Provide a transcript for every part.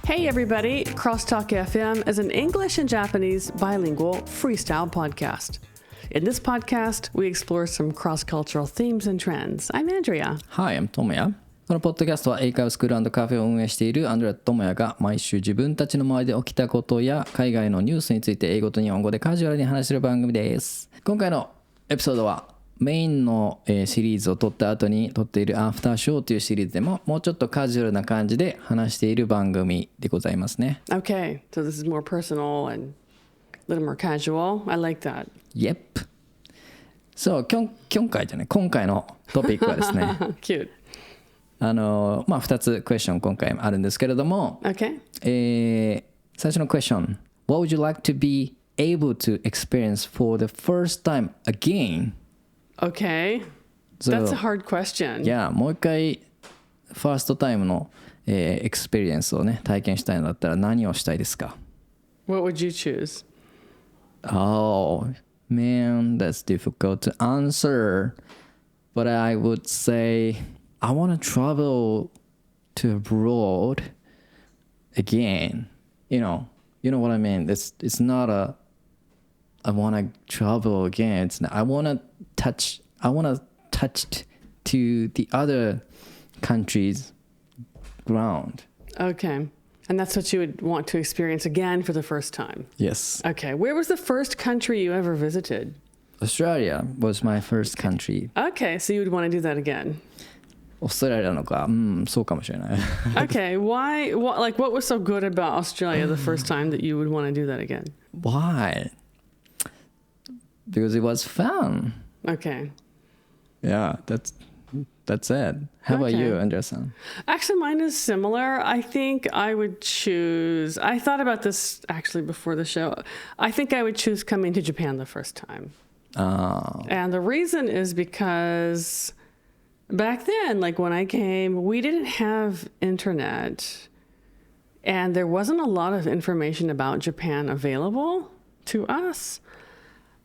Hey everybody, CrossTalk FM is an English and Japanese bilingual freestyle podcast. In this podcast, we explore some cross-cultural themes and trends. I'm Andrea. Hi, I'm Tomoya. このポッドキャストは英会話スクール&カフェを運営しているアンドレアとTomoyaが毎週自分たちの周りで起きたことや海外のニュースについて英語と日本語でカジュアルに話している番組です。今回のエピソードはメインのシリーズを撮った後に撮っているアフターショーというシリーズでももうちょっとカジュアルな感じで話している番組でございますね。Okay, so this is more personal and a little more casual. I like that. Yep. そう、今回のトピックはですねCute. 2つクエスチョン今回あるんですけれども、Okay. 最初のクエスチョン What would you like to be able to experience for the first time again? Okay. That's a hard question. いや、もう一回ファーストタイムの、エクスペリエンスをね体験したいのだったら何をしたいですか？ What would you choose? Oh, man, that's difficult to answer. But I would say I want to travel to abroad again. You know what I mean? It's not a I want to travel again. It's not, I want to touch to the other country's ground. Okay. And that's what you would want to experience again for the first time? Yes. Okay. Where was the first country you ever visited? Australia was my first country. Okay. So you would want to do that again? オーストラリアのか、そうかもしれない。Okay. Why? What was so good about Australia the first time that you would want to do that again? Why? Because it was fun. Okay. Yeah, that's it. How about you, Andrea-san? Actually, mine is similar. I think I would choose, I thought about this actually before the show. I think I would choose coming to Japan the first time. And the reason is because back then, like when I came, we didn't have internet and there wasn't a lot of information about Japan available to us.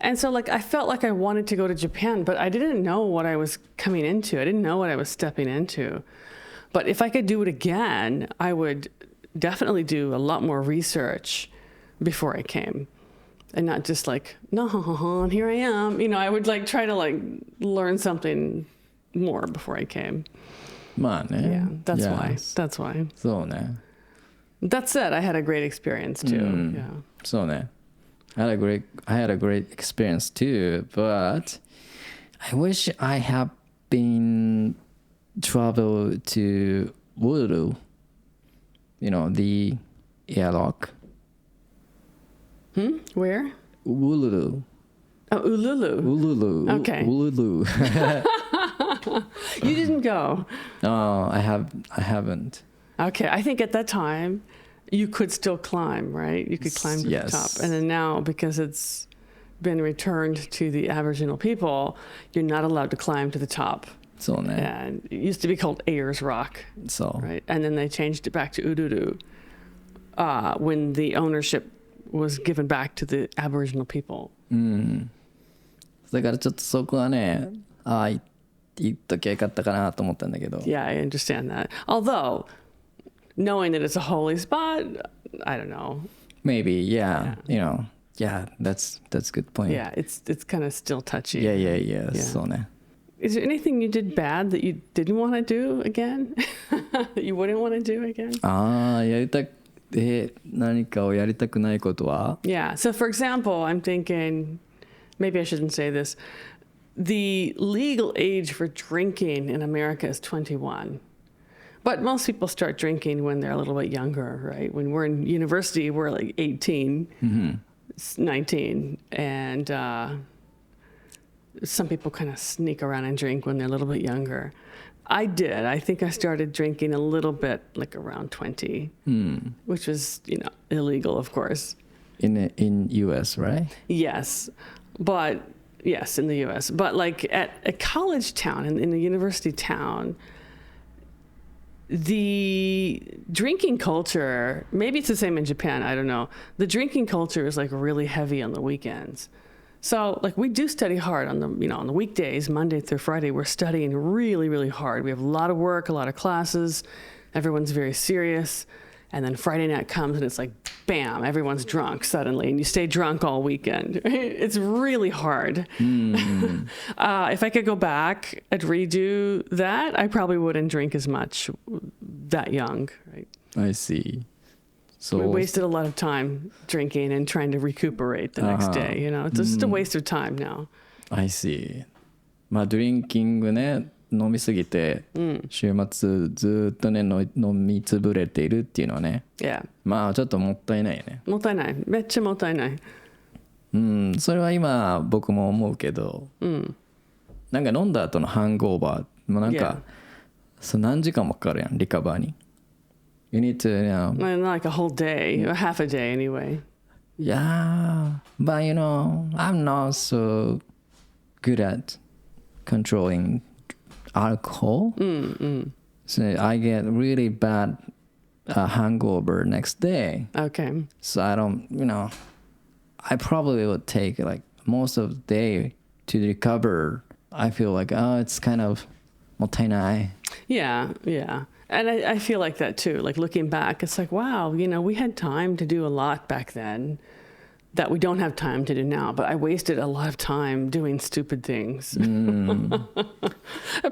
And so I felt like I wanted to go to Japan, but I didn't know what I was coming into. I didn't know what I was stepping into. But if I could do it again, I would definitely do a lot more research before I came. And not just no, here I am. I would try to learn something more before I came. まあね。Yeah, that's why. That's why. そうね。That said, I had a great experience too. Yeah. そうね。I had a great experience too, but I wish I had been traveled to Uluru, the airlock. Where? Uluru. Oh, Uluru. Uluru. Okay. Uluru. You didn't go. No, I haven't. Okay, I think at that time you could still climb, right? You could climb to the top. And then now, because it's been returned to the Aboriginal people, you're not allowed to climb to the top. そうね。And it used to be called Ayers Rock. そう。Right? And then they changed it back to Uluru when the ownership was given back to the Aboriginal people. だからちょっとそこはね、言っときゃよかったかなと思ったんだけど。Yeah, I understand that. Although, knowing that it's a holy spot, I don't know. Maybe, yeah. Yeah, that's a good point. Yeah, it's kind of still touchy. Yeah. そうね。Is there anything you did bad that you didn't want to do again? That you wouldn't want to do again? 何かをやりたくないことは？ Yeah. So for example, I'm thinking, maybe I shouldn't say this. The legal age for drinking in America is 21. But most people start drinking when they're a little bit younger, right? When we're in university, we're 18, 19. And some people kind of sneak around and drink when they're a little bit younger. I did. I think I started drinking a little bit around 20, which was, illegal, of course. In U.S., right? Yes. But, yes, in the U.S. But at a college town, in a university town, the drinking culture, maybe it's the same in Japan, I don't know. The drinking culture is really heavy on the weekends. So we do study hard on the weekdays, Monday through Friday, we're studying really, really hard. We have a lot of work, a lot of classes. Everyone's very serious. And then Friday night comes and it's like, bam, everyone's drunk suddenly, and you stay drunk all weekend. It's really hard. If I could go back and redo that, I probably wouldn't drink as much that young. Right? I see. So we wasted a lot of time drinking and trying to recuperate the next day. You know, it's just a waste of time now. I see. まあドリンキングね、飲みすぎて、週末ずっとね飲みつぶれているっていうのはね、まあちょっともったいないよね。もったいない。めっちゃもったいない。それは今僕も思うけど、なんか飲んだ後のハングオーバーもなんか、そう何時間もかかるやん、リカバーに。You need to, like a whole day, or half a day anyway. Yeah, but I'm not so good at controlling alcohol. So I get really bad hangover next day. Okay. So I don't, I probably would take like most of the day to recover. I feel like, it's kind of もったいない. Yeah. And I feel like that too. Like looking back, it's like, wow, we had time to do a lot back then that we don't have time to do now. But I wasted a lot of time doing stupid things.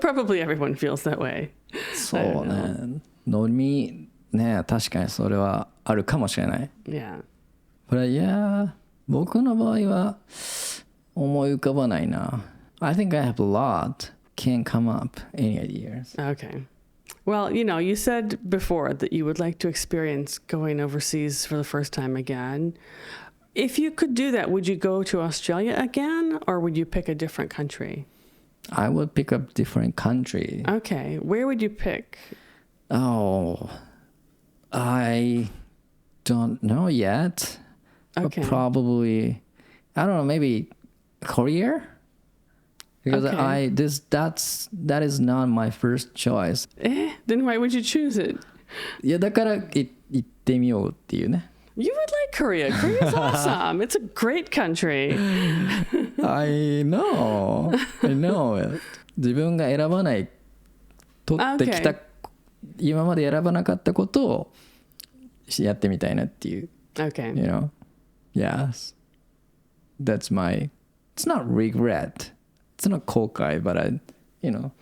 Probably everyone feels that way. そうね。飲みね、確かにそれはあるかもしれない。Yeah. But yeah, 僕の場合は思い浮かばないな。I think I have a lot. Can't come up any ideas. Okay. Well, you said before that you would like to experience going overseas for the first time again. If you could do that, would you go to Australia again, or would you pick a different country? I would pick a different country. Okay. Where would you pick? Oh, I don't know yet. Okay. But probably, I don't know, maybe Korea? Because that is not my first choice. Then why would you choose it? いやだから行ってみようっていうね。You would like Korea. Korea's awesome. It's a great country. I know. 自分が選ばない取ってきた、今まで選ばなかったことをやってみたいなっていう。Okay. Yes. That's my. It's not regret. It's not 後悔, but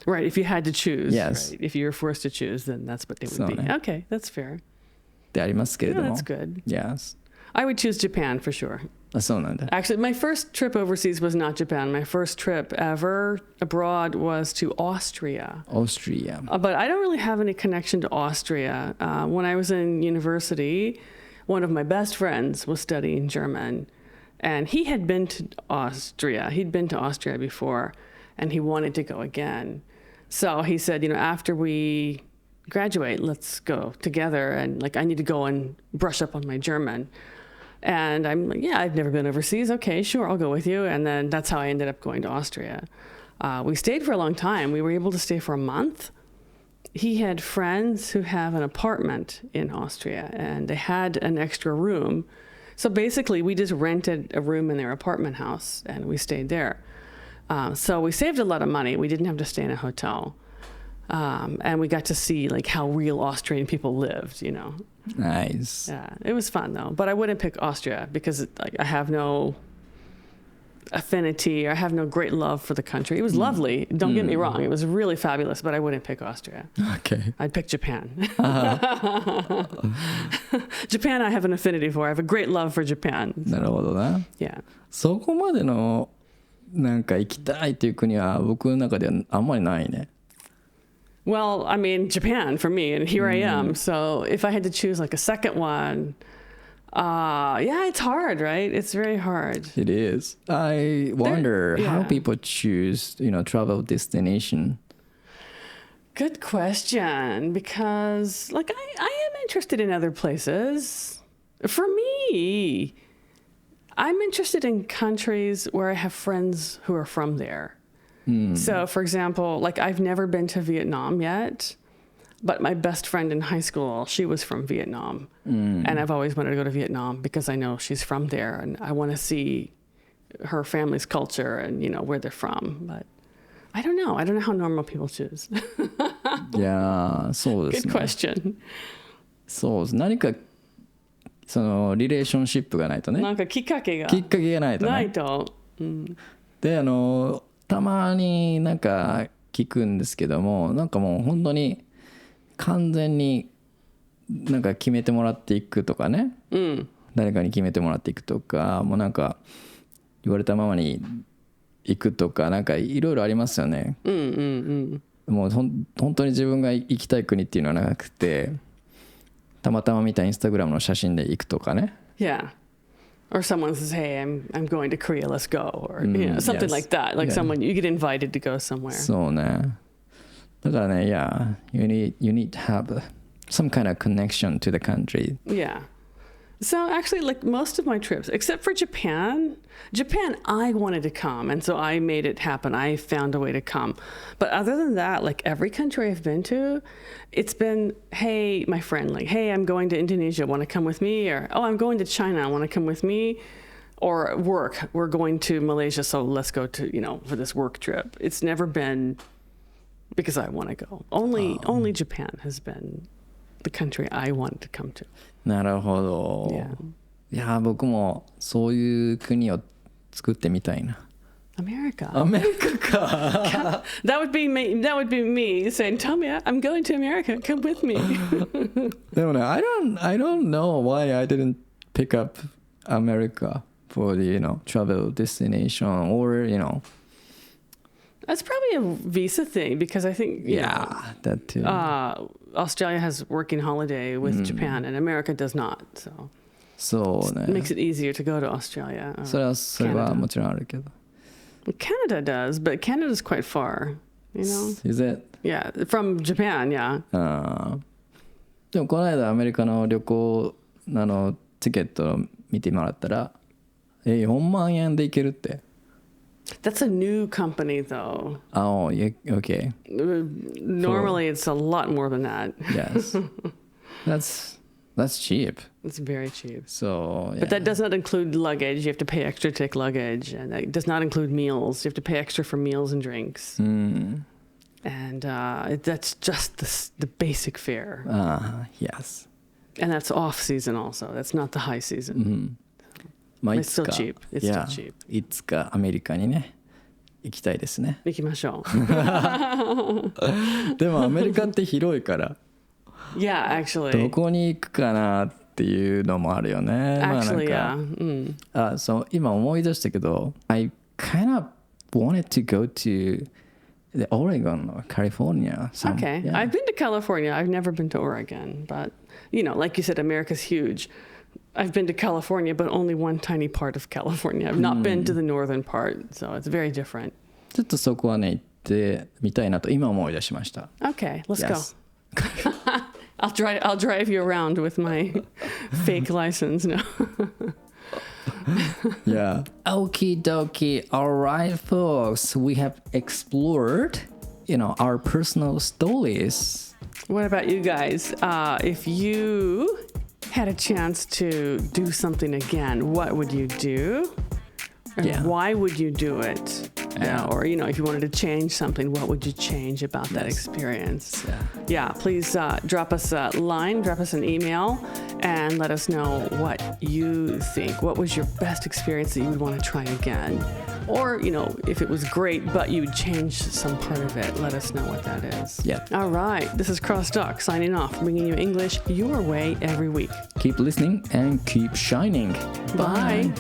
Right, if you had to choose. Yes. Right? If you were forced to choose, then that's what it would be. Okay, that's fair. でありますけれども。Yeah, that's good. Yes. I would choose Japan for sure. そうなんだ。Actually, my first trip overseas was not Japan. My first trip ever abroad was to Austria. Austria. But I don't really have any connection to Austria. When I was in university, one of my best friends was studying German. And he had been to Austria. He'd been to Austria before, and he wanted to go again. So he said, after we graduate, let's go together. And I need to go and brush up on my German. And I'm like, yeah, I've never been overseas. Okay, sure, I'll go with you. And then that's how I ended up going to Austria. We stayed for a long time. We were able to stay for a month. He had friends who have an apartment in Austria, and they had an extra room. So basically, we just rented a room in their apartment house, and we stayed there. So we saved a lot of money. We didn't have to stay in a hotel. And we got to see how real Austrian people lived, Nice. Yeah, it was fun, though. But I wouldn't pick Austria because I have no affinity. I have no great love for the country. It was lovely. Don't get me wrong. It was really fabulous, but I wouldn't pick Austria. Okay. I'd pick Japan. Japan I have an affinity for. I have a great love for Japan. なるほどな。Yeah. そこまでの行きたいっていう国は僕の中ではあんまりないね。Well, I mean, Japan for me, and here I am. So if I had to choose a second one, yeah, it's hard, right? It's very hard. It is. I wonder how people choose, travel destination. Good question, because I am interested in other places. For me, I'm interested in countries where I have friends who are from there. So, for example, I've never been to Vietnam yet, but my best friend in high school, she was from Vietnam. And I've always wanted to go to Vietnam because I know she's from there, and I want to see her family's culture and, where they're from. But I don't know. I don't know how normal people choose. Yeah, そうですね。Good question. そう、何かそのリレーションシップがないとね。なんかきっかけがないとね。ないと、うん、でたまになんか聞くんですけども、なんかもう本当に完全になんか決めてもらっていくとかね、うん、誰かに決めてもらっていくとか、もうなんか言われたままに行くとか、なんかいろいろありますよね。うんうんうん、もう本当に自分が行きたい国っていうのはなくて、たまたま見たインスタグラムの写真で行くとかね。Yeah. Or someone says, "Hey, I'm going to Korea. Let's go," or you know, something yes. like that. Like someone you get invited to go somewhere. そうね。だからね、yeah, you need to have some kind of connection to the country. Yeah. So actually, like most of my trips, except for Japan, I wanted to come, and so I made it happen. I found a way to come. But other than that, like every country I've been to, it's been, hey, my friend, like, hey, I'm going to Indonesia, want to come with me? Or, oh, I'm going to China, want to come with me? Or work, we're going to Malaysia, so let's go to, you know, for this work trip. It's never been because I want to go. Only Japan has been the country I wanted to come to. なるほど。いや、僕もそういう国を作ってみたいな。America. アメリカか。That would be me. That would be me saying, "Tomoya, I'm going to America. Come with me." でもね、I don't know why I didn't pick up America for the travel destination or That's probably a visa thing because I think that too. Australia has working holiday with Japan and America does not. So そうね。It makes it easier to go to Australia. それはもちろんあるけど。Canada does, but Canada's quite far. You know? Is it? Yeah, from Japan. Yeah. でもこの間アメリカの旅行チケットを見てもらったら、4万円で行けるって。That's a new company, though. Oh, yeah, okay. Normally, it's a lot more than that. Yes, that's cheap. It's very cheap. So, yeah. But that does not include luggage. You have to pay extra to take luggage, and that does not include meals. You have to pay extra for meals and drinks. And that's just the basic fare. Yes. And that's off season also. That's not the high season. It's still cheap. It's still cheap. いつかアメリカにね行きたいですね。行きましょう。でもアメリカって広いから。Yeah, actually. どこに行くかなっていうのもあるよね。Actually, そう今思い出したけど、I kind of wanted to go to the Oregon or California. Okay, yeah. I've been to California. I've never been to Oregon, but like you said, America's huge. I've been to California, but only one tiny part of California. I've not been to the northern part, so it's very different. ちょっとそこはね行ってみたいなと今思い出しました。Okay, let's go. I'll drive you around with my fake license now. Yeah. Okie dokie. All right, folks. We have explored, our personal stories. What about you guys? If you had a chance to do something again, what would you do? And why would you do it? Or, if you wanted to change something, what would you change about that experience? Please drop us a line, drop us an email, and let us know what you think. What was your best experience that you would want to try again? Or, if it was great, but you would change some part of it, let us know what that is. Yeah. All right. This is CrossTalk signing off, bringing you English your way every week. Keep listening and keep shining. Bye.